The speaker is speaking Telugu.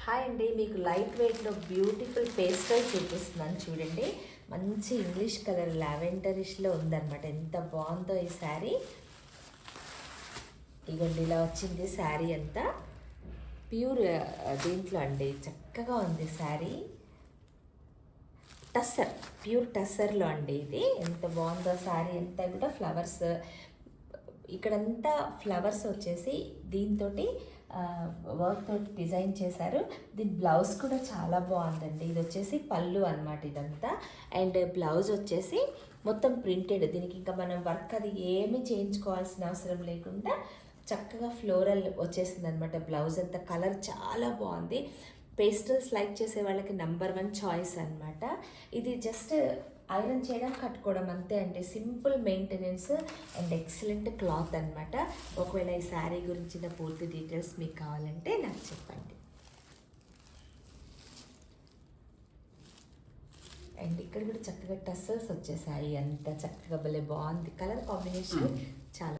హాయ్ అండి, మీకు లైట్ వెయిట్లో బ్యూటిఫుల్ పేస్టల్ చూపిస్తున్నాను చూడండి. మంచి ఇంగ్లీష్ కలర్ లావెండరిష్లో ఉందన్నమాట. ఎంత బాగుందో ఈ శారీ. ఇగోండి ఇలా వచ్చింది శారీ అంతా ప్యూర్ దీంట్లో అండి. చక్కగా ఉంది శారీ. టస్సర్, ప్యూర్ టస్సర్లో అండి ఇది. ఎంత బాగుందో శారీ అంతా కూడా ఫ్లవర్స్, ఇక్కడంతా ఫ్లవర్స్ వచ్చేసి దీంతో వర్క్ తోటి డిజైన్ చేశారు. దీని బ్లౌజ్ కూడా చాలా బాగుందండి. ఇది వచ్చేసి పళ్ళు అనమాట ఇదంతా. అండ్ బ్లౌజ్ వచ్చేసి మొత్తం ప్రింటెడ్. దీనికి ఇంకా మనం వర్క్ అది ఏమీ చేయించుకోవాల్సిన అవసరం లేకుండా చక్కగా ఫ్లోరల్ వచ్చేసింది అనమాట. బ్లౌజ్ అంతా కలర్ చాలా బాగుంది. పేస్టల్స్ లైక్ చేసే వాళ్ళకి నంబర్ 1 చాయిస్ అనమాట. ఇది జస్ట్ ఐరన్ చేయడం, కట్టుకోవడం అంతే అండి. Simple maintenance and excellent cloth అనమాట. ఒకవేళ ఈ శారీ గురించిన పూర్తి డీటెయిల్స్ మీకు కావాలంటే నాకు చెప్పండి. అండ్ ఇక్కడ కూడా చక్కగా టస్సల్స్ వచ్చేసాయి. అంత చక్కగా భలే బాగుంది. కలర్ కాంబినేషన్ చాలా